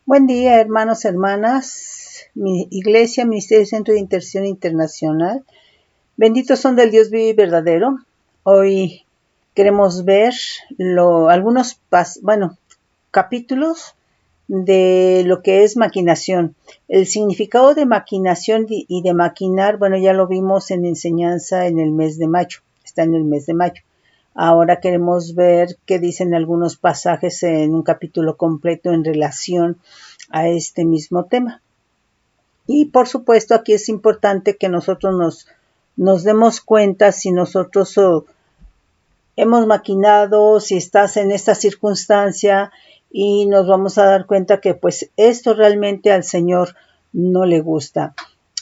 Buen día, hermanos, hermanas, mi iglesia, Ministerio Centro de Intercesión Internacional. Benditos son del Dios vivo y verdadero. Hoy queremos ver algunos capítulos de lo que es maquinación. El significado de maquinación y de maquinar, ya lo vimos en enseñanza en el mes de mayo. Está en el mes de mayo. Ahora queremos ver qué dicen algunos pasajes en un capítulo completo en relación a este mismo tema. Y por supuesto aquí es importante que nosotros nos demos cuenta si nosotros hemos maquinado, si estás en esta circunstancia, y nos vamos a dar cuenta que pues esto realmente al Señor no le gusta.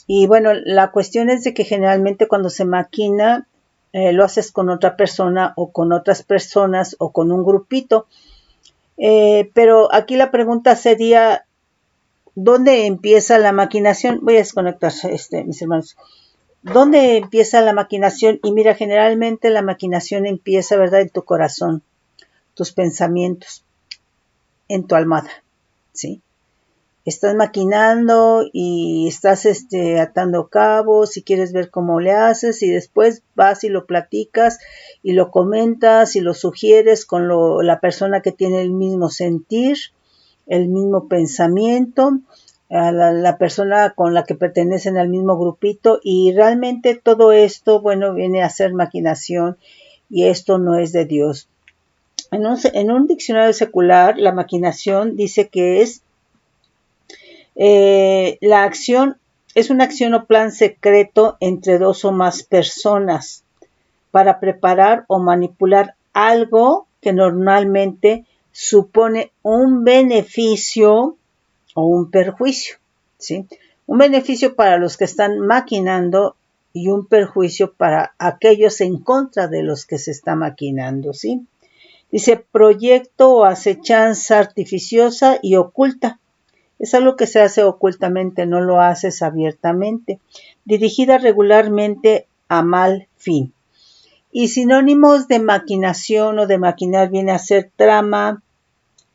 Y bueno, la cuestión es de que generalmente cuando se maquina, lo haces con otra persona o con otras personas o con un grupito. Pero aquí la pregunta sería, ¿dónde empieza la maquinación? Voy a desconectar mis hermanos. ¿Dónde empieza la maquinación? Y mira, generalmente la maquinación empieza, ¿verdad?, en tu corazón, tus pensamientos, en tu almohada, ¿sí? Estás maquinando y estás atando cabos y quieres ver cómo le haces, y después vas y lo platicas y lo comentas y lo sugieres con la persona que tiene el mismo sentir, el mismo pensamiento, a la persona con la que pertenecen al mismo grupito, y realmente todo esto, viene a ser maquinación, y esto no es de Dios. En un diccionario secular, la maquinación dice que es la acción, es una acción o plan secreto entre dos o más personas para preparar o manipular algo que normalmente supone un beneficio o un perjuicio, ¿sí? Un beneficio para los que están maquinando y un perjuicio para aquellos en contra de los que se está maquinando, ¿sí? Dice proyecto o acechanza artificiosa y oculta. Es algo que se hace ocultamente, no lo haces abiertamente. Dirigida regularmente a mal fin. Y sinónimos de maquinación o de maquinar viene a ser trama,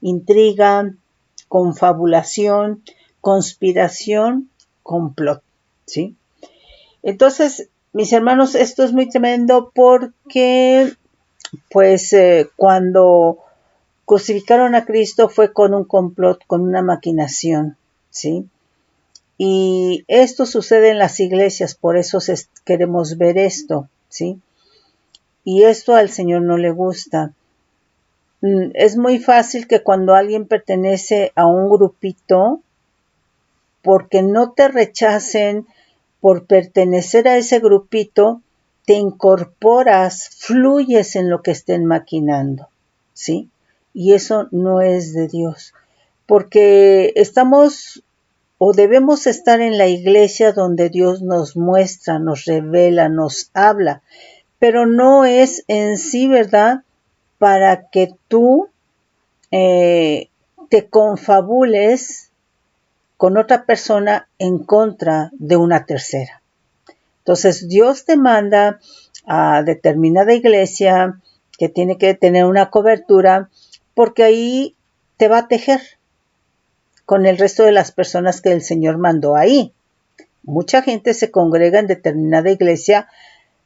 intriga, confabulación, conspiración, complot, ¿sí? Entonces, mis hermanos, esto es muy tremendo porque, cuando crucificaron a Cristo fue con un complot, con una maquinación, ¿sí? Y esto sucede en las iglesias, por eso queremos ver esto, ¿sí? Y esto al Señor no le gusta. Es muy fácil que cuando alguien pertenece a un grupito, porque no te rechacen por pertenecer a ese grupito, te incorporas, fluyes en lo que estén maquinando, ¿sí? Y eso no es de Dios, porque estamos o debemos estar en la iglesia donde Dios nos muestra, nos revela, nos habla, pero no es en sí, ¿verdad?, para que tú te confabules con otra persona en contra de una tercera. Entonces Dios te manda a determinada iglesia que tiene que tener una cobertura, porque ahí te va a tejer con el resto de las personas que el Señor mandó ahí. Mucha gente se congrega en determinada iglesia,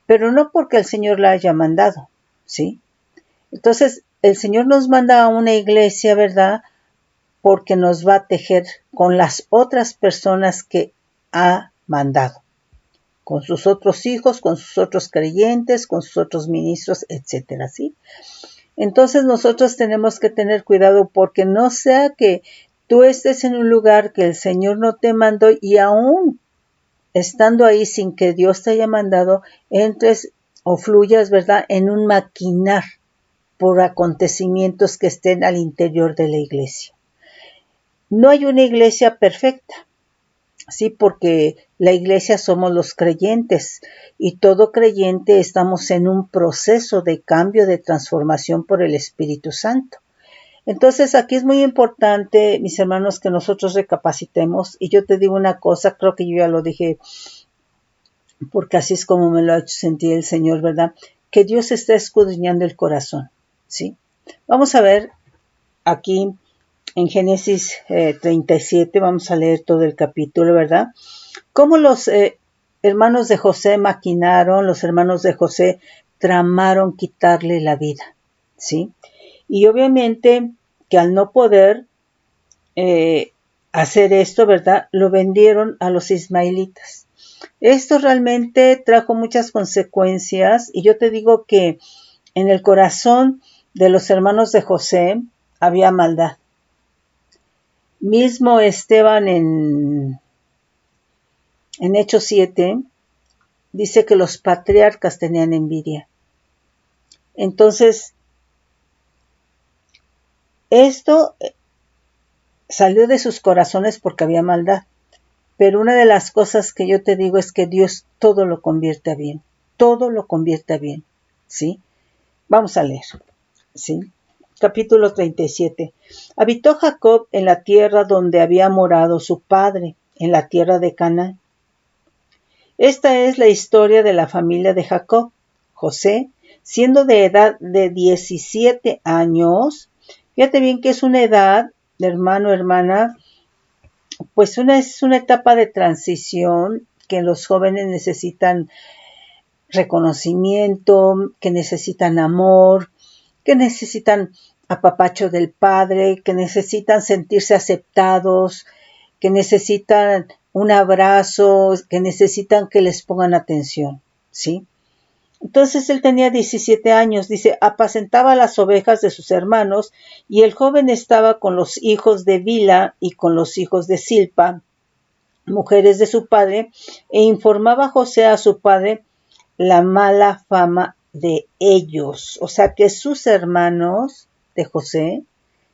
pero no porque el Señor la haya mandado, ¿sí? Entonces, el Señor nos manda a una iglesia, ¿verdad?, porque nos va a tejer con las otras personas que ha mandado, con sus otros hijos, con sus otros creyentes, con sus otros ministros, etcétera, ¿sí? Entonces nosotros tenemos que tener cuidado, porque no sea que tú estés en un lugar que el Señor no te mandó, y aún estando ahí sin que Dios te haya mandado, entres o fluyas, ¿verdad?, en un maquinar por acontecimientos que estén al interior de la iglesia. No hay una iglesia perfecta, sí, porque la iglesia somos los creyentes, y todo creyente estamos en un proceso de cambio, de transformación por el Espíritu Santo. Entonces aquí es muy importante, mis hermanos, que nosotros recapacitemos. Y yo te digo una cosa, creo que yo ya lo dije, porque así es como me lo ha hecho sentir el Señor, ¿verdad?, que Dios está escudriñando el corazón, ¿sí? Vamos a ver aquí en Génesis 37, vamos a leer todo el capítulo, ¿verdad? Cómo los hermanos de José maquinaron, los hermanos de José tramaron quitarle la vida, ¿sí? Y obviamente que al no poder hacer esto, ¿verdad? Lo vendieron a los ismaelitas. Esto realmente trajo muchas consecuencias y yo te digo que en el corazón de los hermanos de José había maldad. Mismo Esteban en Hechos 7 dice que los patriarcas tenían envidia. Entonces, esto salió de sus corazones porque había maldad. Pero una de las cosas que yo te digo es que Dios todo lo convierte a bien. Todo lo convierte a bien. ¿Sí? Vamos a leer. ¿Sí? Capítulo 37. Habitó Jacob en la tierra donde había morado su padre, en la tierra de Canaán. Esta es la historia de la familia de Jacob. José, siendo de edad de 17 años, fíjate bien que es una edad, hermano, hermana, pues es una etapa de transición que los jóvenes necesitan reconocimiento, que necesitan amor, que necesitan apapacho del padre, que necesitan sentirse aceptados, que necesitan un abrazo, que necesitan que les pongan atención, ¿sí? Entonces él tenía 17 años, dice, apacentaba las ovejas de sus hermanos, y el joven estaba con los hijos de Bila y con los hijos de Silpa, mujeres de su padre, e informaba José a su padre la mala fama de ellos. O sea que sus hermanos de José,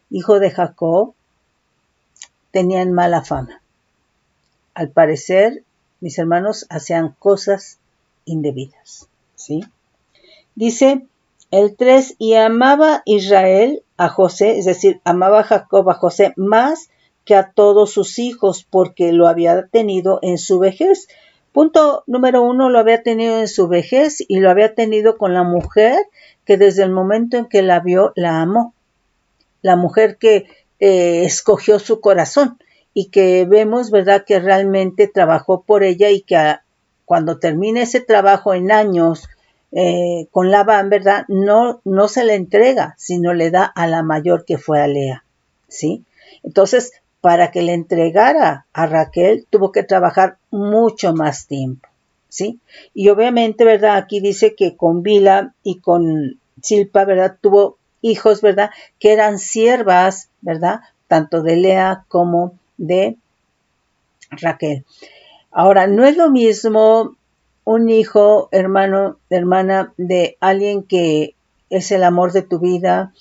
hijo de Jacob, tenían mala fama. Al parecer, mis hermanos hacían cosas indebidas, ¿sí? Dice el 3, y amaba Israel a José, es decir, amaba Jacob a José más que a todos sus hijos, porque lo había tenido en su vejez. Punto número 1, lo había tenido en su vejez y lo había tenido con la mujer que desde el momento en que la vio, la amó. La mujer que escogió su corazón y que vemos, ¿verdad?, que realmente trabajó por ella y que cuando termine ese trabajo en años con Labán, ¿verdad?, no se le entrega, sino le da a la mayor que fue a Lea, ¿sí? Entonces, para que le entregara a Raquel, tuvo que trabajar mucho más tiempo, ¿sí? Y obviamente, ¿verdad?, aquí dice que con Bila y con Silpa, ¿verdad?, tuvo hijos, ¿verdad?, que eran siervas, ¿verdad?, tanto de Lea como de Raquel. Ahora, no es lo mismo un hijo, hermano, hermana, de alguien que es el amor de tu vida,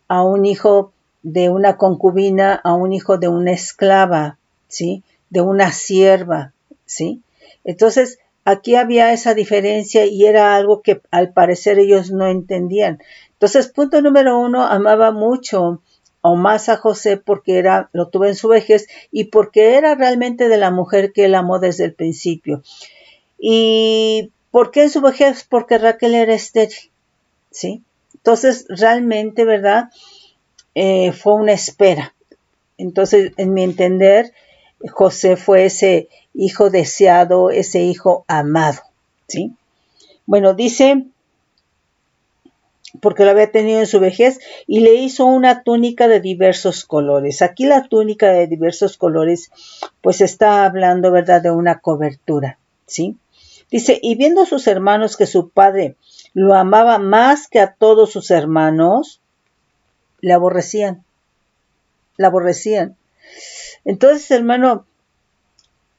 a un hijo de una concubina, a un hijo de una esclava, ¿sí?, de una sierva, ¿sí? Entonces, aquí había esa diferencia y era algo que al parecer ellos no entendían. Entonces, punto número 1, amaba mucho o más a José porque lo tuvo en su vejez y porque era realmente de la mujer que él amó desde el principio. ¿Y por qué en su vejez? Porque Raquel era estéril, ¿sí? Entonces, realmente, ¿verdad?, fue una espera. Entonces, en mi entender, José fue ese hijo deseado, ese hijo amado, ¿sí? Bueno, dice, porque lo había tenido en su vejez, y le hizo una túnica de diversos colores. Aquí la túnica de diversos colores, pues está hablando, ¿verdad?, de una cobertura, ¿sí? Dice, y viendo sus hermanos que su padre lo amaba más que a todos sus hermanos, le aborrecían. Entonces, hermano,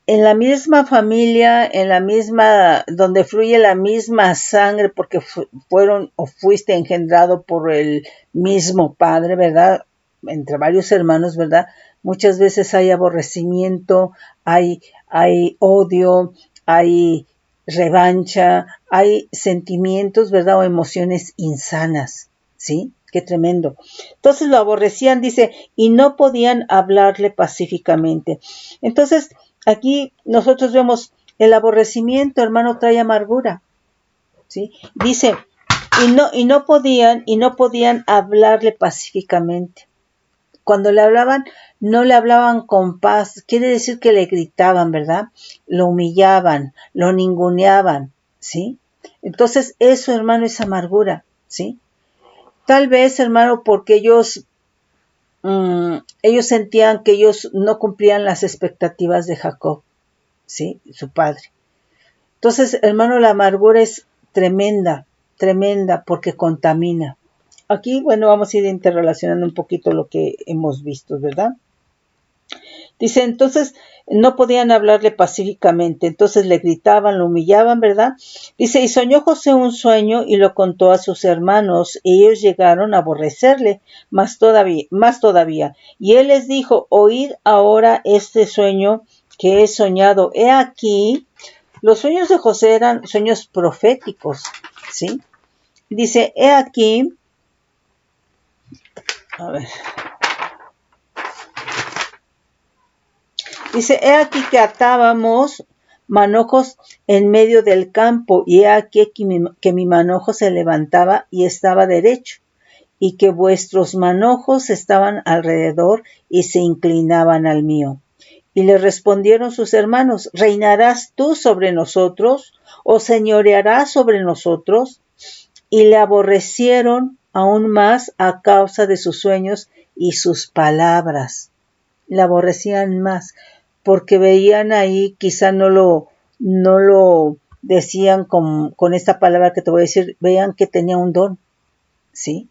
en la misma familia, en la misma, donde fluye la misma sangre, porque fueron o fuiste engendrado por el mismo padre, ¿verdad?, entre varios hermanos, ¿verdad?, muchas veces hay aborrecimiento, hay odio, hay revancha, hay sentimientos, ¿verdad?, o emociones insanas, ¿sí? Qué tremendo. Entonces lo aborrecían, dice, y no podían hablarle pacíficamente. Entonces, aquí nosotros vemos el aborrecimiento, hermano, trae amargura, ¿sí? Dice, y no podían hablarle pacíficamente. cuando le hablaban, no le hablaban con paz, quiere decir que le gritaban, ¿verdad? Lo humillaban, lo ninguneaban, ¿sí? Entonces eso, hermano, es amargura, ¿sí? Tal vez, hermano, porque ellos sentían que ellos no cumplían las expectativas de Jacob, ¿sí? Su padre. Entonces, hermano, la amargura es tremenda, tremenda, porque contamina. Aquí, bueno, vamos a ir interrelacionando un poquito lo que hemos visto, ¿verdad? Dice, entonces no podían hablarle pacíficamente, entonces le gritaban, lo humillaban, ¿verdad? Dice, y soñó José un sueño y lo contó a sus hermanos, y ellos llegaron a aborrecerle más todavía. Y él les dijo, oíd ahora este sueño que he soñado. He aquí, los sueños de José eran sueños proféticos, ¿sí? Dice, he aquí, a ver. Dice, he aquí que atábamos manojos en medio del campo, y he aquí que mi manojo se levantaba y estaba derecho, y que vuestros manojos estaban alrededor y se inclinaban al mío. Y le respondieron sus hermanos, ¿reinarás tú sobre nosotros, o señorearás sobre nosotros? Y le aborrecieron aún más a causa de sus sueños y sus palabras. Le aborrecían más, porque veían ahí, quizá no lo decían con esta palabra que te voy a decir, veían que tenía un don, ¿sí?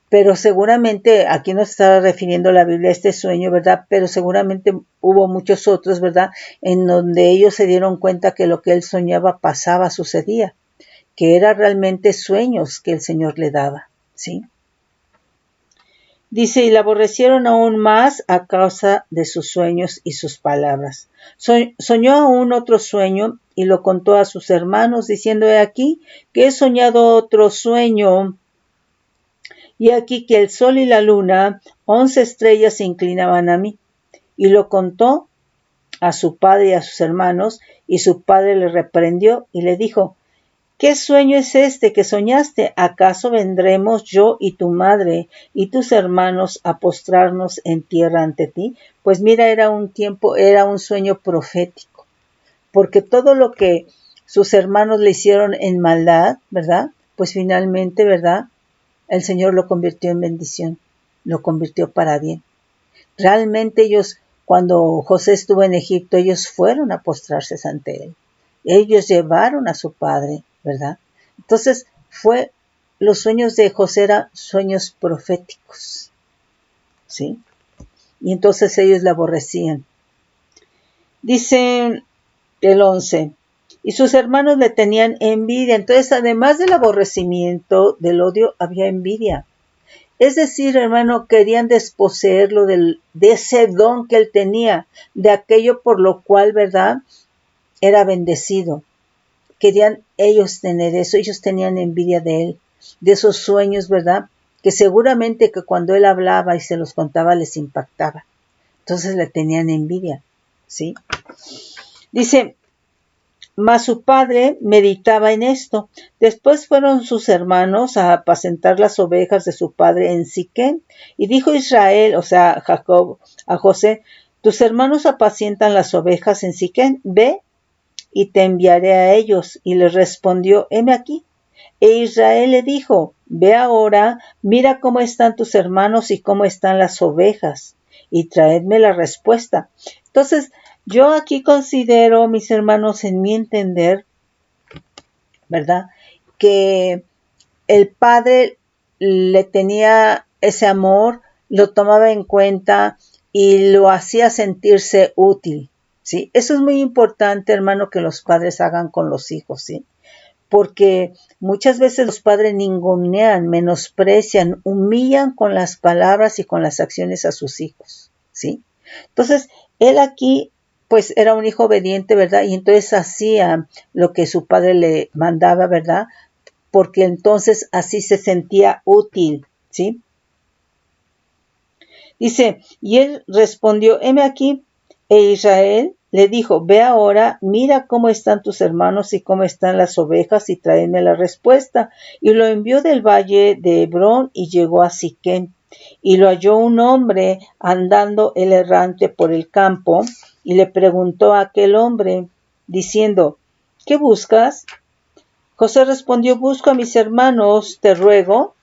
Pero seguramente, aquí no se estaba refiriendo la Biblia a este sueño, ¿verdad? Pero seguramente hubo muchos otros, ¿verdad? En donde ellos se dieron cuenta que lo que él soñaba pasaba, sucedía, que eran realmente sueños que el Señor le daba, ¿sí? Dice, y la aborrecieron aún más a causa de sus sueños y sus palabras. Soñó aún otro sueño y lo contó a sus hermanos, diciendo, he aquí que he soñado otro sueño, y aquí que el sol y la luna, 11 estrellas se inclinaban a mí. Y lo contó a su padre y a sus hermanos, y su padre le reprendió y le dijo, ¿qué sueño es este que soñaste? ¿Acaso vendremos yo y tu madre y tus hermanos a postrarnos en tierra ante ti? Pues mira, era un sueño profético, porque todo lo que sus hermanos le hicieron en maldad, ¿verdad? Pues finalmente, ¿verdad? El Señor lo convirtió en bendición, lo convirtió para bien. Realmente ellos, cuando José estuvo en Egipto, ellos fueron a postrarse ante él. Ellos llevaron a su padre, ¿verdad? Entonces, los sueños de José eran sueños proféticos, ¿sí? Y entonces ellos le aborrecían. Dice el 11, y sus hermanos le tenían envidia. Entonces, además del aborrecimiento, del odio, había envidia. Es decir, hermano, querían desposeerlo de ese don que él tenía, de aquello por lo cual, ¿verdad?, era bendecido. Querían ellos tener eso, ellos tenían envidia de él, de esos sueños, ¿verdad?, que seguramente que cuando él hablaba y se los contaba les impactaba. Entonces le tenían envidia, ¿sí? Dice, mas su padre meditaba en esto. Después fueron sus hermanos a apacentar las ovejas de su padre en Siquén. Y dijo Israel, o sea, Jacob, a José, tus hermanos apacientan las ovejas en Siquén, ve y te enviaré a ellos. Y le respondió, heme aquí. E Israel le dijo, ve ahora, mira cómo están tus hermanos y cómo están las ovejas, y traedme la respuesta. Entonces, yo aquí considero, mis hermanos, en mi entender, ¿verdad?, que el padre le tenía ese amor, lo tomaba en cuenta y lo hacía sentirse útil, ¿sí? Eso es muy importante, hermano, que los padres hagan con los hijos, ¿sí? Porque muchas veces los padres ningunean, menosprecian, humillan con las palabras y con las acciones a sus hijos, ¿sí? Entonces, él aquí, pues, era un hijo obediente, ¿verdad? Y entonces hacía lo que su padre le mandaba, ¿verdad? Porque entonces así se sentía útil, ¿sí? Dice, y él respondió, heme aquí, e Israel le dijo, ve ahora, mira cómo están tus hermanos y cómo están las ovejas y tráeme la respuesta. Y lo envió del valle de Hebrón y llegó a Siquén. Y lo halló un hombre andando el errante por el campo, y le preguntó a aquel hombre, diciendo, ¿qué buscas? José respondió, busco a mis hermanos, te ruego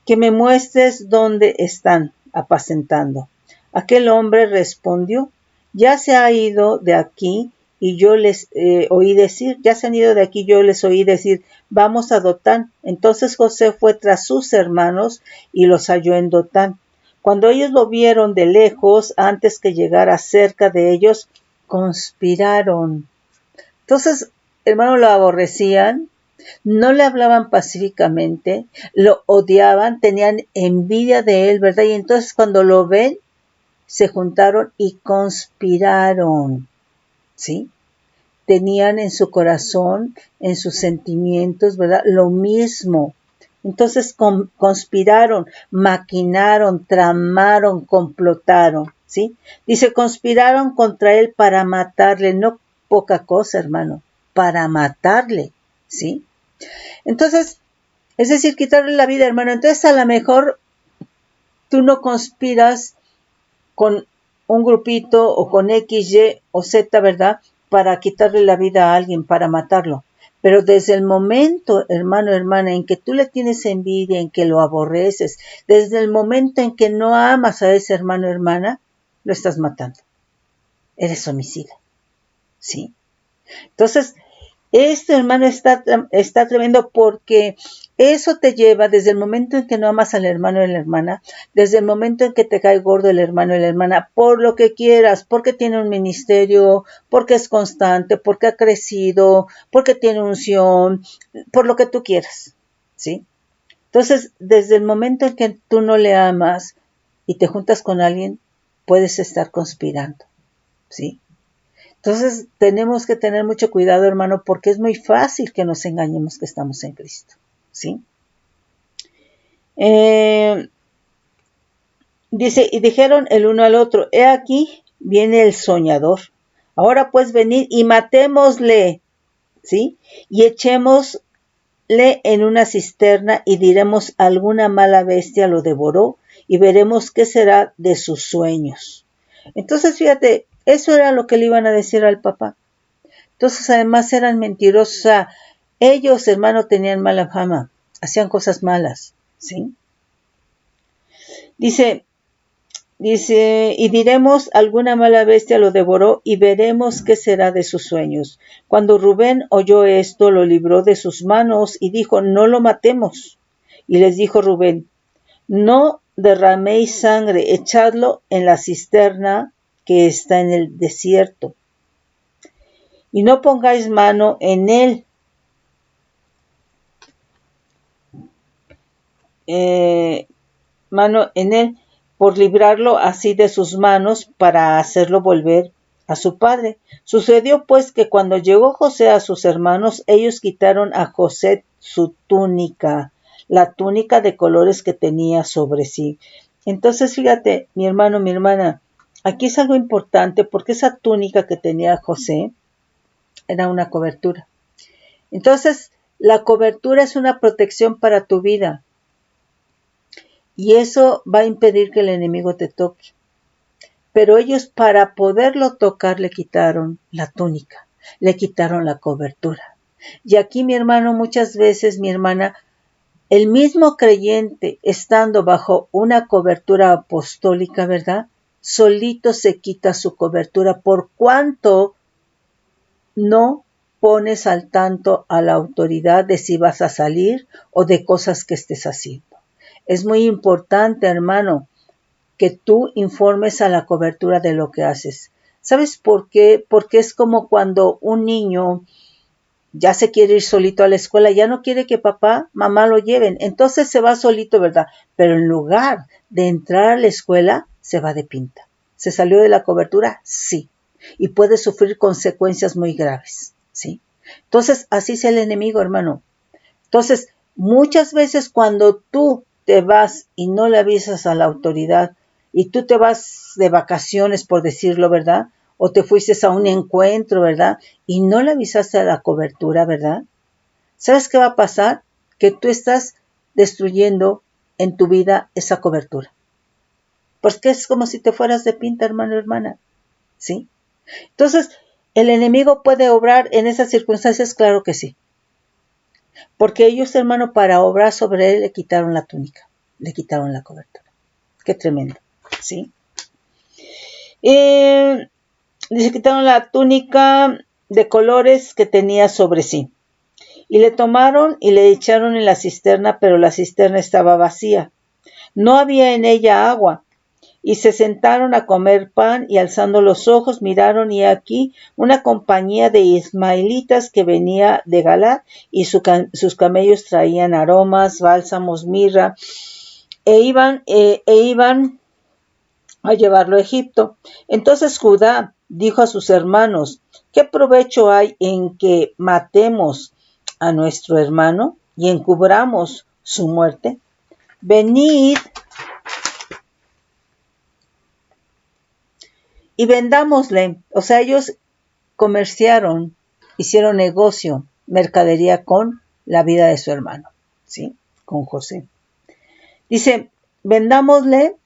que me muestres dónde están apacentando. Aquel hombre respondió, ya se ha ido de aquí y yo les oí decir, ya se han ido de aquí, yo les oí decir, vamos a Dotán. Entonces José fue tras sus hermanos y los halló en Dotán. Cuando ellos lo vieron de lejos, antes que llegara cerca de ellos, conspiraron. Entonces, hermanos, lo aborrecían, no le hablaban pacíficamente, lo odiaban, tenían envidia de él, ¿verdad? Y entonces cuando lo ven, se juntaron y conspiraron, ¿sí? Tenían en su corazón, en sus sentimientos, ¿verdad? Lo mismo. Entonces conspiraron, maquinaron, tramaron, complotaron, ¿sí? Dice, conspiraron contra él para matarle, no poca cosa, hermano, para matarle, ¿sí? Entonces, es decir, quitarle la vida, hermano. Entonces, a lo mejor tú no conspiras con un grupito o con X, Y o Z, ¿verdad? Para quitarle la vida a alguien, para matarlo. Pero desde el momento, hermano, hermana, en que tú le tienes envidia, en que lo aborreces, desde el momento en que no amas a ese hermano, hermana, lo estás matando. Eres homicida, ¿sí? Entonces, esto, hermano, está tremendo porque eso te lleva desde el momento en que no amas al hermano o la hermana, desde el momento en que te cae gordo el hermano o la hermana, por lo que quieras, porque tiene un ministerio, porque es constante, porque ha crecido, porque tiene unción, por lo que tú quieras, ¿sí? Entonces, desde el momento en que tú no le amas y te juntas con alguien, puedes estar conspirando, ¿sí? Entonces tenemos que tener mucho cuidado, hermano, porque es muy fácil que nos engañemos que estamos en Cristo, ¿sí? Dice, y dijeron el uno al otro, he aquí, viene el soñador. Ahora pues venid y matémosle, ¿sí? Y echémosle en una cisterna y diremos, alguna mala bestia lo devoró y veremos qué será de sus sueños. Entonces, fíjate, eso era lo que le iban a decir al papá. Entonces, además eran mentirosos. O sea, ellos, hermano, tenían mala fama. Hacían cosas malas, ¿sí? Dice, y diremos, alguna mala bestia lo devoró y veremos qué será de sus sueños. Cuando Rubén oyó esto, lo libró de sus manos y dijo, no lo matemos. Y les dijo Rubén, no derraméis sangre, echadlo en la cisterna que está en el desierto. Y no pongáis mano en él. Mano en él, por librarlo así de sus manos, para hacerlo volver a su padre. Sucedió pues que cuando llegó José a sus hermanos, ellos quitaron a José su túnica, la túnica de colores que tenía sobre sí. Entonces, fíjate, mi hermano, mi hermana, aquí es algo importante porque esa túnica que tenía José era una cobertura. Entonces, la cobertura es una protección para tu vida. Y eso va a impedir que el enemigo te toque. Pero ellos, para poderlo tocar, le quitaron la túnica, le quitaron la cobertura. Y aquí, mi hermano, muchas veces, mi hermana, el mismo creyente, estando bajo una cobertura apostólica, ¿verdad? Solito se quita su cobertura por cuanto no pones al tanto a la autoridad de si vas a salir o de cosas que estés haciendo. Es muy importante, hermano, que tú informes a la cobertura de lo que haces. ¿Sabes por qué? Porque es como cuando un niño ya se quiere ir solito a la escuela, ya no quiere que papá, mamá lo lleven, entonces se va solito, ¿verdad? Pero en lugar de entrar a la escuela, se va de pinta. ¿Se salió de la cobertura? Sí. Y puede sufrir consecuencias muy graves, ¿sí? Entonces, así es el enemigo, hermano. Entonces, muchas veces cuando tú te vas y no le avisas a la autoridad y tú te vas de vacaciones, por decirlo, ¿verdad? O te fuiste a un encuentro, ¿verdad? Y no le avisaste a la cobertura, ¿verdad? ¿Sabes qué va a pasar? Que tú estás destruyendo en tu vida esa cobertura. Porque es como si te fueras de pinta, hermano, hermana, ¿sí? Entonces, ¿el enemigo puede obrar en esas circunstancias? Claro que sí. Porque ellos, hermano, para obrar sobre él le quitaron la túnica, le quitaron la cobertura. Qué tremendo, ¿sí? Le quitaron la túnica de colores que tenía sobre sí. Y le tomaron y le echaron en la cisterna, pero la cisterna estaba vacía. No había en ella agua. Y se sentaron a comer pan, y alzando los ojos miraron, y aquí una compañía de ismaelitas que venía de Galaad, y sus camellos traían aromas, bálsamos, mirra, e iban a llevarlo a Egipto. Entonces Judá dijo a sus hermanos: ¿qué provecho hay en que matemos a nuestro hermano y encubramos su muerte? Venid y vendámosle. O sea, ellos comerciaron, hicieron negocio, mercadería con la vida de su hermano, ¿sí? Con José. Dice: vendámosle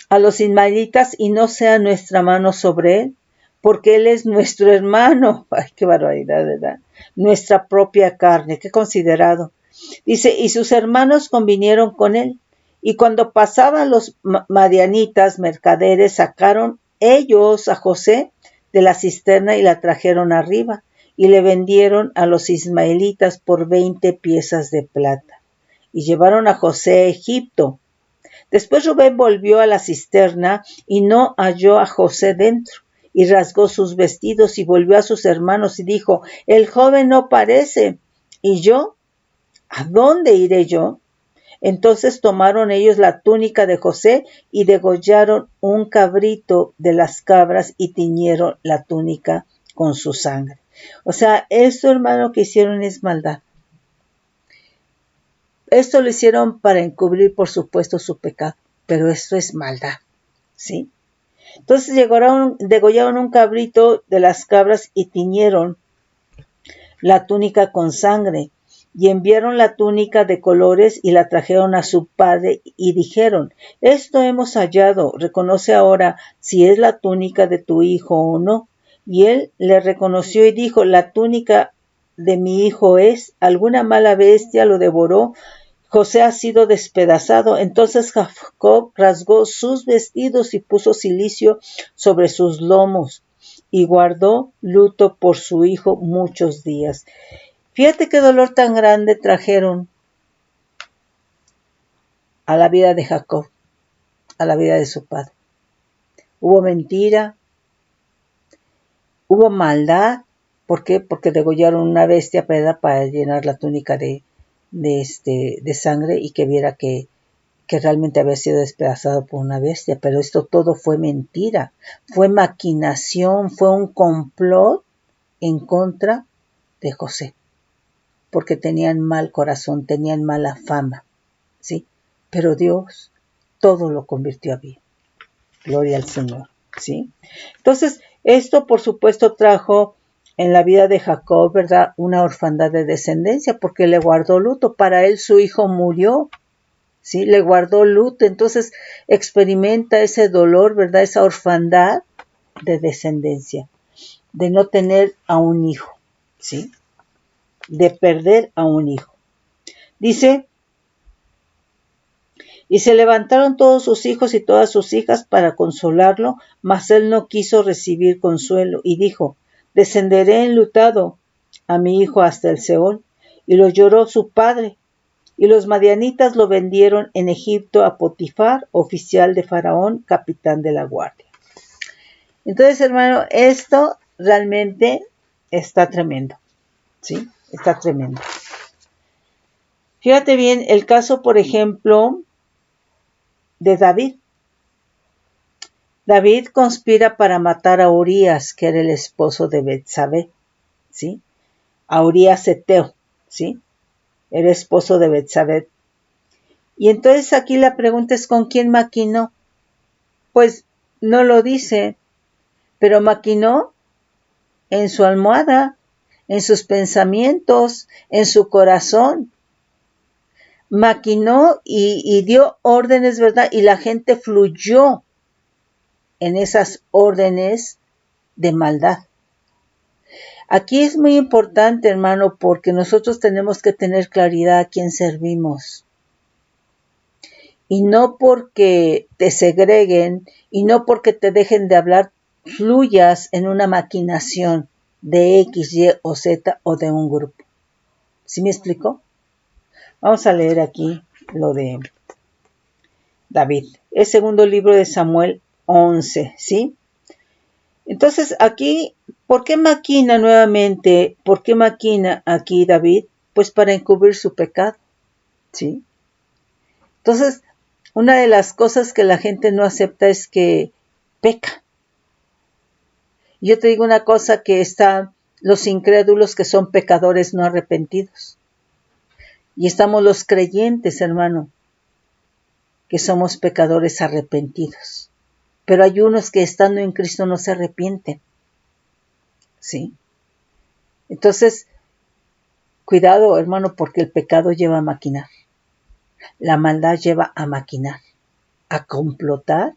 a los ismaelitas y no sea nuestra mano sobre él, porque él es nuestro hermano. Ay, qué barbaridad, ¿verdad? Nuestra propia carne, qué considerado. Dice: y sus hermanos convinieron con él, y cuando pasaban los madianitas mercaderes, sacaron ellos a José de la cisterna y la trajeron arriba, y le vendieron a los ismaelitas por 20 piezas de plata. Y llevaron a José a Egipto. Después Rubén volvió a la cisterna y no halló a José dentro, y rasgó sus vestidos y volvió a sus hermanos y dijo: el joven no parece. ¿Y yo? ¿A dónde iré yo? Entonces tomaron ellos la túnica de José y degollaron un cabrito de las cabras y tiñeron la túnica con su sangre. O sea, esto, hermano, que hicieron es maldad. Esto lo hicieron para encubrir, por supuesto, su pecado, pero esto es maldad, ¿sí? Entonces degollaron un cabrito de las cabras y tiñeron la túnica con sangre, y enviaron la túnica de colores y la trajeron a su padre y dijeron: esto hemos hallado, reconoce ahora si es la túnica de tu hijo o no. Y él le reconoció y dijo: la túnica de mi hijo es. Alguna mala bestia lo devoró. José ha sido despedazado. Entonces Jacob rasgó sus vestidos y puso cilicio sobre sus lomos, y guardó luto por su hijo muchos días. Fíjate qué dolor tan grande trajeron a la vida de Jacob, a la vida de su padre. Hubo mentira, hubo maldad. ¿Por qué? Porque degollaron una bestia para llenar la túnica de sangre, y que viera que realmente había sido despedazado por una bestia. Pero esto todo fue mentira, fue maquinación, fue un complot en contra de José, porque tenían mal corazón, tenían mala fama, ¿sí? Pero Dios todo lo convirtió a bien. Gloria al Señor, ¿sí? Entonces, esto por supuesto trajo en la vida de Jacob, ¿verdad?, una orfandad de descendencia, porque le guardó luto. Para él su hijo murió, ¿sí? Le guardó luto. Entonces experimenta ese dolor, ¿verdad?, esa orfandad de descendencia, de no tener a un hijo, ¿sí? De perder a un hijo. Dice: y se levantaron todos sus hijos y todas sus hijas para consolarlo, mas él no quiso recibir consuelo, y dijo: descenderé enlutado a mi hijo hasta el Seol. Y lo lloró su padre. Y los madianitas lo vendieron en Egipto a Potifar, oficial de Faraón, capitán de la guardia. Entonces, hermano, esto realmente está tremendo, ¿sí? Está tremendo. Fíjate bien el caso, por ejemplo, de David. David conspira para matar a Urías, que era el esposo de Betsabé, ¿sí? A Urías Eteo, ¿sí? Era esposo de Betsabé. Y entonces aquí la pregunta es: ¿con quién maquinó? Pues no lo dice, pero maquinó en su almohada, en sus pensamientos, en su corazón. maquinó y dio órdenes, ¿verdad? Y la gente fluyó en esas órdenes de maldad. Aquí es muy importante, hermano, porque nosotros tenemos que tener claridad a quién servimos. Y no porque te segreguen y no porque te dejen de hablar, fluyas en una maquinación de X, Y o Z o de un grupo. ¿Sí me explico? Vamos a leer aquí lo de David. Es segundo libro de Samuel 11, ¿sí? Entonces aquí, ¿por qué maquina nuevamente? ¿Por qué maquina aquí David? Pues para encubrir su pecado, ¿sí? Entonces, una de las cosas que la gente no acepta es que peca. Yo te digo una cosa, que están los incrédulos que son pecadores no arrepentidos. Y estamos los creyentes, hermano, que somos pecadores arrepentidos. Pero hay unos que estando en Cristo no se arrepienten, ¿sí? Entonces, cuidado, hermano, porque el pecado lleva a maquinar. La maldad lleva a maquinar, a complotar,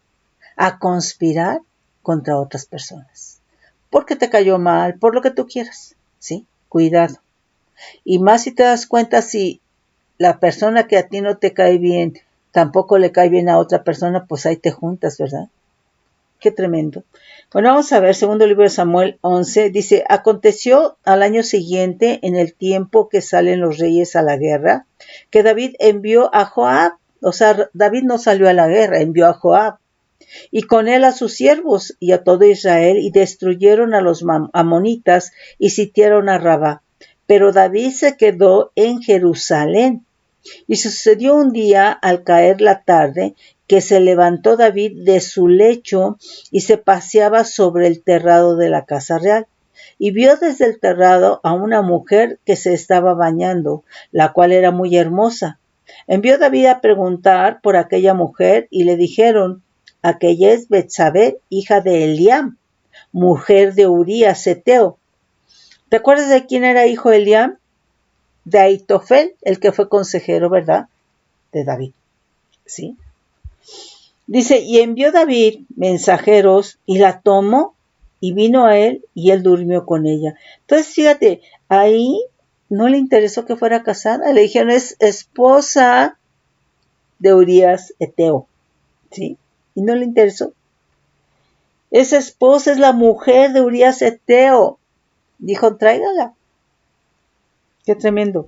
a conspirar contra otras personas. Porque te cayó mal, por lo que tú quieras, ¿sí? Cuidado. Y más si te das cuenta, si la persona que a ti no te cae bien, tampoco le cae bien a otra persona, pues ahí te juntas, ¿verdad? Qué tremendo. Bueno, vamos a ver, segundo libro de Samuel 11, dice, aconteció al año siguiente, en el tiempo que salen los reyes a la guerra, que David envió a Joab, o sea, David no salió a la guerra, envió a Joab, y con él a sus siervos y a todo Israel, y destruyeron a los amonitas y sitiaron a Rabá. Pero David se quedó en Jerusalén. Y sucedió un día, al caer la tarde, que se levantó David de su lecho y se paseaba sobre el terrado de la casa real. Y vio desde el terrado a una mujer que se estaba bañando, la cual era muy hermosa. Envió David a preguntar por aquella mujer y le dijeron, aquella es Betsabé, hija de Eliam, mujer de Urías Eteo. ¿Te acuerdas de quién era hijo de Eliam? De Aitofel, el que fue consejero, ¿verdad? De David, ¿sí? Dice, y envió David mensajeros y la tomó y vino a él y él durmió con ella. Entonces, fíjate, ahí no le interesó que fuera casada. Le dijeron, es esposa de Urías Eteo, ¿sí? Y no le interesó. Esa esposa es la mujer de Urías Eteo. Dijo, tráigala. Qué tremendo.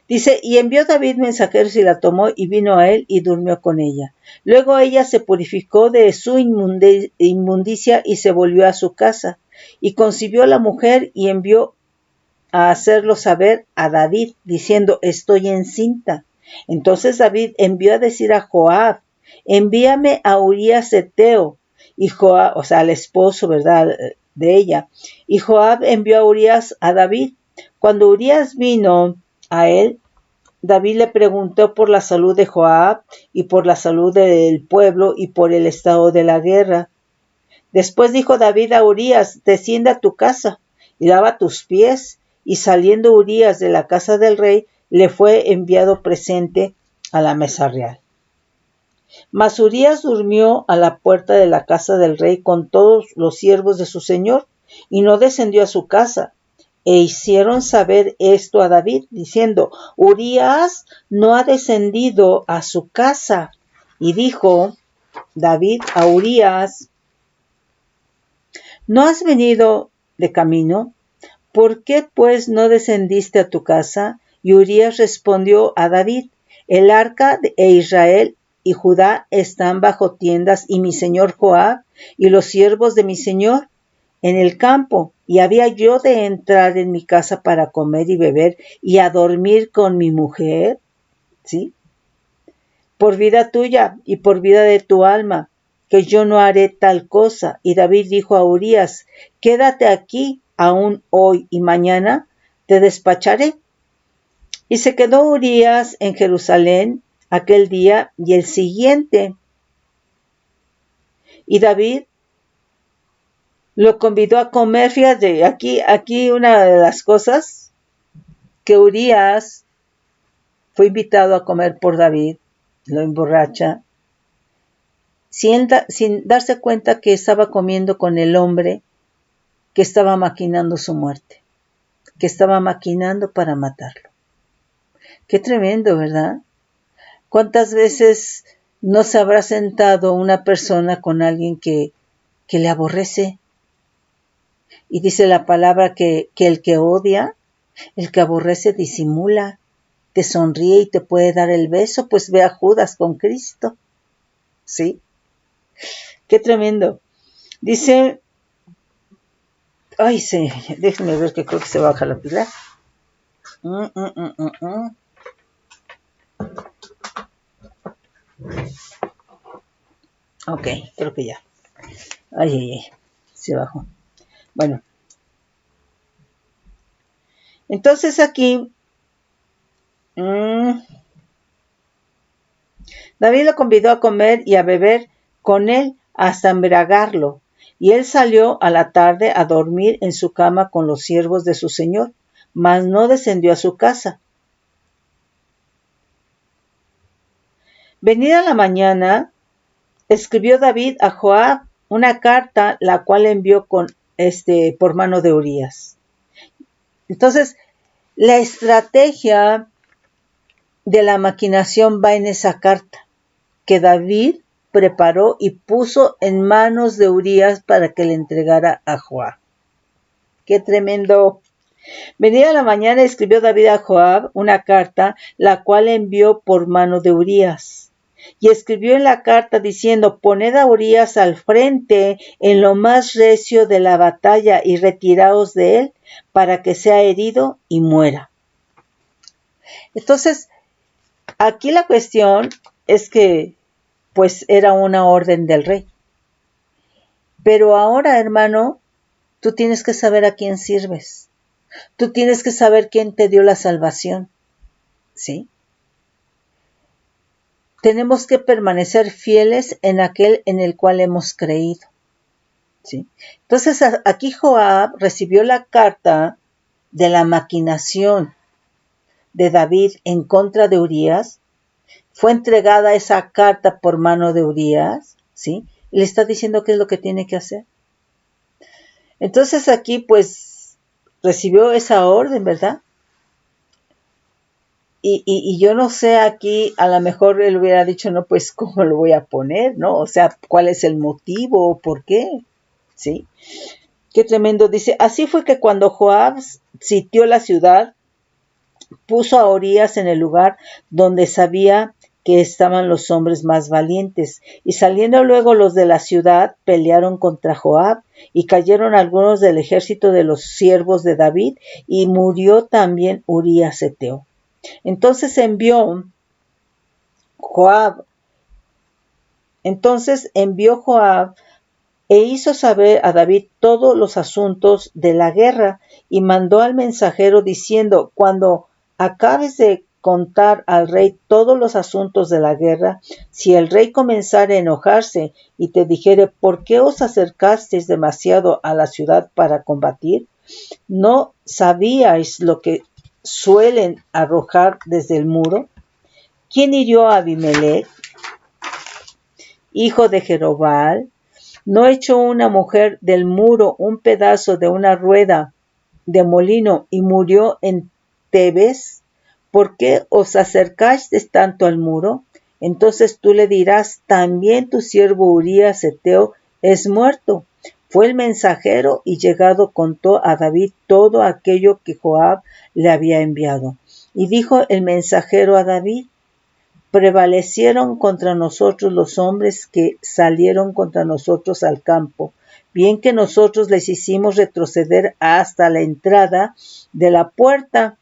Dice, y envió David mensajeros y la tomó y vino a él y durmió con ella. Luego ella se purificó de su inmundicia y se volvió a su casa. Y concibió a la mujer y envió a hacerlo saber a David, diciendo, estoy encinta. Entonces David envió a decir a Joab, envíame a Urías Eteo. Y Joab, o sea, al esposo, ¿verdad?, de ella. Y Joab envió a Urías a David. Cuando Urías vino a él, David le preguntó por la salud de Joab y por la salud del pueblo y por el estado de la guerra. Después dijo David a Urías, desciende a tu casa y lava tus pies. Y saliendo Urías de la casa del rey, le fue enviado presente a la mesa real. Mas Urías durmió a la puerta de la casa del rey con todos los siervos de su señor, y no descendió a su casa. E hicieron saber esto a David, diciendo, Urías no ha descendido a su casa. Y dijo David a Urías, ¿no has venido de camino? ¿Por qué pues no descendiste a tu casa? Y Urías respondió a David, el arca de Israel y Judá están bajo tiendas, y mi señor Joab y los siervos de mi señor en el campo, y había yo de entrar en mi casa para comer y beber y a dormir con mi mujer, ¿sí? Por vida tuya y por vida de tu alma, que yo no haré tal cosa. Y David dijo a Urías, quédate aquí aún hoy y mañana te despacharé. Y se quedó Urías en Jerusalén aquel día y el siguiente. Y David lo convidó a comer. Fíjate, aquí una de las cosas que Urías fue invitado a comer por David, lo emborracha, sin darse cuenta que estaba comiendo con el hombre que estaba maquinando su muerte, que estaba maquinando para matarlo. Qué tremendo, ¿verdad? ¿Cuántas veces no se habrá sentado una persona con alguien que le aborrece? Y dice la palabra que el que odia, el que aborrece disimula, te sonríe y te puede dar el beso, pues ve a Judas con Cristo. ¿Sí? Qué tremendo. Dice, ay, sí, déjenme ver que creo que se baja la pila. Ok, creo que ya. Ay, se bajó. Bueno. Entonces aquí, David lo convidó a comer y a beber con él hasta embriagarlo. Y él salió a la tarde a dormir en su cama con los siervos de su señor, mas no descendió a su casa. Venida la mañana, escribió David a Joab una carta, la cual envió por mano de Urías. Entonces, la estrategia de la maquinación va en esa carta que David preparó y puso en manos de Urías para que le entregara a Joab. ¡Qué tremendo! Venida la mañana, escribió David a Joab una carta, la cual envió por mano de Urías. Y escribió en la carta diciendo, poned a Urías al frente en lo más recio de la batalla y retiraos de él para que sea herido y muera. Entonces, aquí la cuestión es que, pues, era una orden del rey. Pero ahora, hermano, tú tienes que saber a quién sirves. Tú tienes que saber quién te dio la salvación. ¿Sí? Tenemos que permanecer fieles en aquel en el cual hemos creído. ¿Sí? Entonces, aquí Joab recibió la carta de la maquinación de David en contra de Urías. Fue entregada esa carta por mano de Urías, ¿sí? Y le está diciendo qué es lo que tiene que hacer. Entonces aquí, pues, recibió esa orden, ¿verdad? Y yo no sé aquí, a lo mejor él hubiera dicho, no, pues, ¿cómo lo voy a poner, no? O sea, ¿cuál es el motivo? ¿Por qué? ¿Sí? Qué tremendo. Dice, así fue que cuando Joab sitió la ciudad, puso a Urías en el lugar donde sabía que estaban los hombres más valientes. Y saliendo luego los de la ciudad, pelearon contra Joab, y cayeron algunos del ejército de los siervos de David, y murió también Urías heteo. Entonces envió Joab e hizo saber a David todos los asuntos de la guerra, y mandó al mensajero diciendo, cuando acabes de contar al rey todos los asuntos de la guerra, si el rey comenzare a enojarse y te dijere, ¿por qué os acercasteis demasiado a la ciudad para combatir? ¿No sabíais lo que suelen arrojar desde el muro? ¿Quién hirió a Abimelech, hijo de Jerobal? ¿No echó una mujer del muro un pedazo de una rueda de molino y murió en Tebes? ¿Por qué os acercáis tanto al muro? Entonces tú le dirás, también tu siervo Urías heteo es muerto. Fue el mensajero y llegado contó a David todo aquello que Joab le había enviado. Y dijo el mensajero a David, prevalecieron contra nosotros los hombres que salieron contra nosotros al campo, bien que nosotros les hicimos retroceder hasta la entrada de la puerta.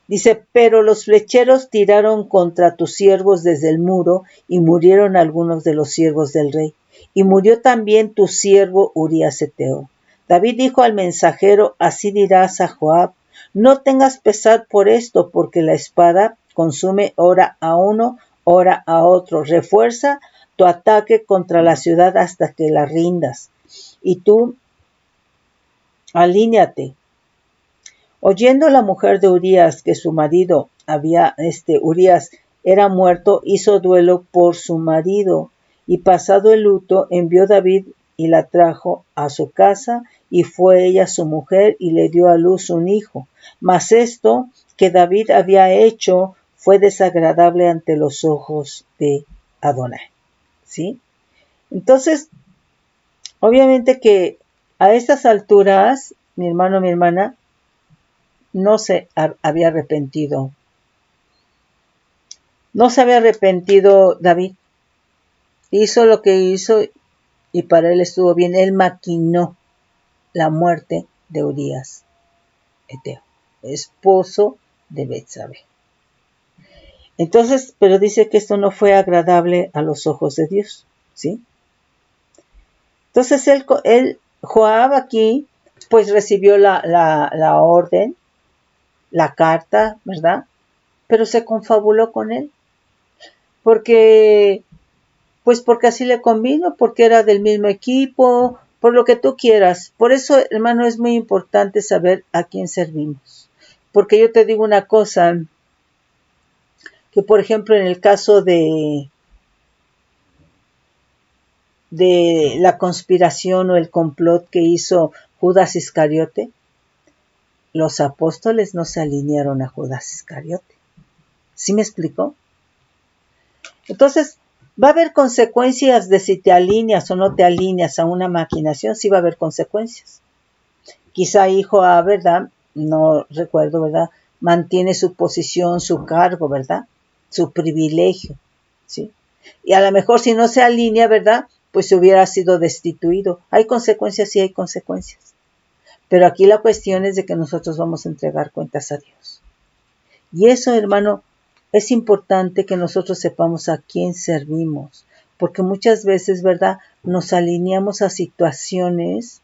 Dice, pero los flecheros tiraron contra tus siervos desde el muro, y murieron algunos de los siervos del rey. Y murió también tu siervo Urías heteo. David dijo al mensajero, así dirás a Joab, no tengas pesar por esto, porque la espada consume ora a uno, ora a otro. Refuerza tu ataque contra la ciudad hasta que la rindas. Y tú, alíñate. Oyendo la mujer de Urías que su marido Urías era muerto, hizo duelo por su marido, y pasado el luto, envió David y la trajo a su casa, y fue ella su mujer, y le dio a luz un hijo. Mas esto que David había hecho fue desagradable ante los ojos de Adonai. ¿Sí? Entonces, obviamente que a estas alturas, mi hermano, mi hermana, no se había arrepentido. No se había arrepentido David. Hizo lo que hizo y para él estuvo bien. Él maquinó la muerte de Urías, Eteo, esposo de Betsabé. Entonces, pero dice que esto no fue agradable a los ojos de Dios, ¿sí? Entonces Joab aquí, pues recibió la orden, la carta, ¿verdad? Pero se confabuló con él, porque así le convino, porque era del mismo equipo, por lo que tú quieras. Por eso, hermano, es muy importante saber a quién servimos. Porque yo te digo una cosa, que por ejemplo en el caso de la conspiración o el complot que hizo Judas Iscariote, los apóstoles no se alinearon a Judas Iscariote. ¿Sí me explicó? Entonces, va a haber consecuencias de si te alineas o no te alineas a una maquinación, sí va a haber consecuencias. Quizá hijo A, ¿verdad? No recuerdo, ¿verdad? Mantiene su posición, su cargo, ¿verdad? Su privilegio, ¿sí? Y a lo mejor si no se alinea, ¿verdad? Pues hubiera sido destituido. Hay consecuencias, sí hay consecuencias. Pero aquí la cuestión es de que nosotros vamos a entregar cuentas a Dios. Y eso, hermano, es importante que nosotros sepamos a quién servimos. Porque muchas veces, ¿verdad? Nos alineamos a situaciones.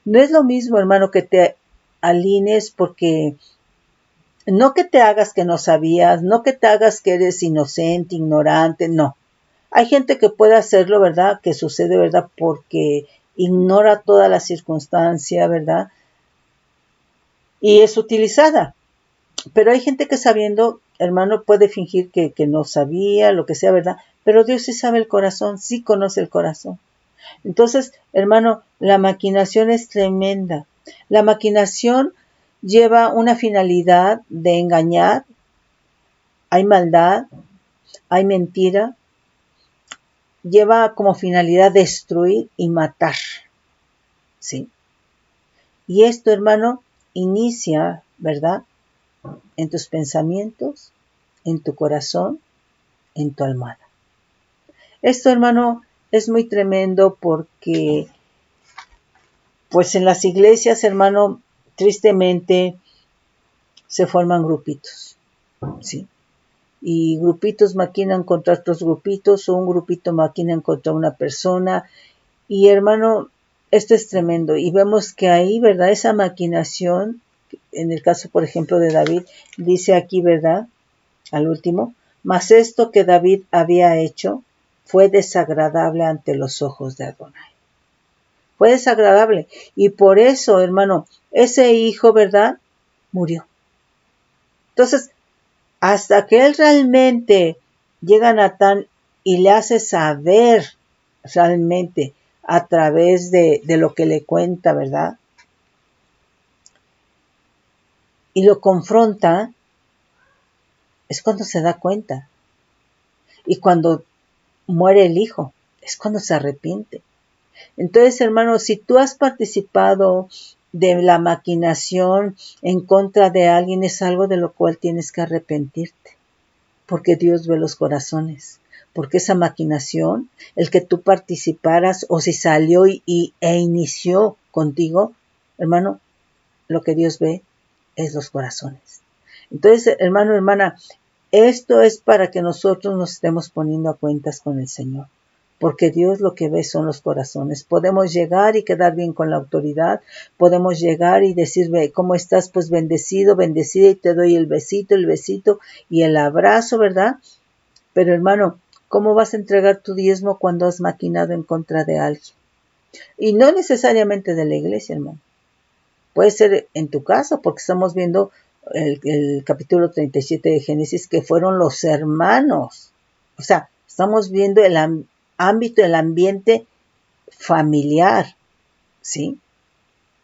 No es lo mismo, hermano, que te alinees porque no que te hagas que no sabías, no que te hagas que eres inocente, ignorante, no. Hay gente que puede hacerlo, ¿verdad? Que sucede, ¿verdad? Porque ignora toda la circunstancia, ¿verdad? Y es utilizada. Pero hay gente que sabiendo, hermano, puede fingir que no sabía, lo que sea, ¿verdad? Pero Dios sí sabe el corazón, sí conoce el corazón. Entonces, hermano, la maquinación es tremenda. La maquinación lleva una finalidad de engañar, hay maldad, hay mentira, lleva como finalidad destruir y matar, ¿sí? Y esto, hermano, inicia, ¿verdad? En tus pensamientos, en tu corazón, en tu almohada. Esto, hermano, es muy tremendo porque, pues en las iglesias, hermano, tristemente se forman grupitos, ¿sí? Y grupitos maquinan contra otros grupitos, o un grupito maquinan contra una persona. Y hermano, esto es tremendo. Y vemos que ahí, ¿verdad? Esa maquinación, en el caso, por ejemplo, de David, dice aquí, ¿verdad? Al último, mas esto que David había hecho fue desagradable ante los ojos de Adonai. Fue desagradable. Y por eso, hermano, ese hijo, ¿verdad? Murió. Entonces, hasta que él realmente llega a Natán y le hace saber realmente a través de lo que le cuenta, ¿verdad? Y lo confronta, es cuando se da cuenta. Y cuando muere el hijo, es cuando se arrepiente. Entonces, hermano, si tú has participado de la maquinación en contra de alguien, es algo de lo cual tienes que arrepentirte, porque Dios ve los corazones, porque esa maquinación, el que tú participaras o si salió e inició contigo, hermano, lo que Dios ve es los corazones. Entonces, hermano, hermana, esto es para que nosotros nos estemos poniendo a cuentas con el Señor. Porque Dios lo que ve son los corazones. Podemos llegar y quedar bien con la autoridad. Podemos llegar y decirle, ¿cómo estás? Pues bendecido, bendecida, y te doy el besito y el abrazo, ¿verdad? Pero hermano, ¿cómo vas a entregar tu diezmo cuando has maquinado en contra de alguien? Y no necesariamente de la iglesia, hermano. Puede ser en tu casa, porque estamos viendo el capítulo 37 de Génesis, que fueron los hermanos. O sea, estamos viendo el ámbito, el ambiente familiar, ¿sí?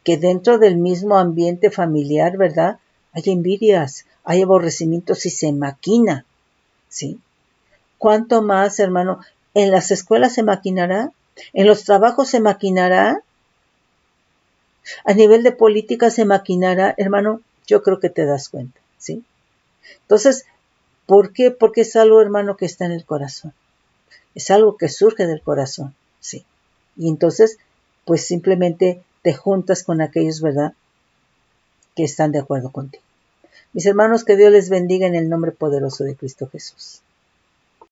Que dentro del mismo ambiente familiar, ¿verdad? Hay envidias, hay aborrecimientos y se maquina, ¿sí? ¿Cuánto más, hermano? ¿En las escuelas se maquinará? ¿En los trabajos se maquinará? ¿A nivel de política se maquinará? Hermano, yo creo que te das cuenta, ¿sí? Entonces, ¿por qué? Porque es algo, hermano, que está en el corazón. Es algo que surge del corazón, ¿sí? Y entonces, pues simplemente te juntas con aquellos, ¿verdad?, que están de acuerdo contigo. Mis hermanos, que Dios les bendiga en el nombre poderoso de Cristo Jesús.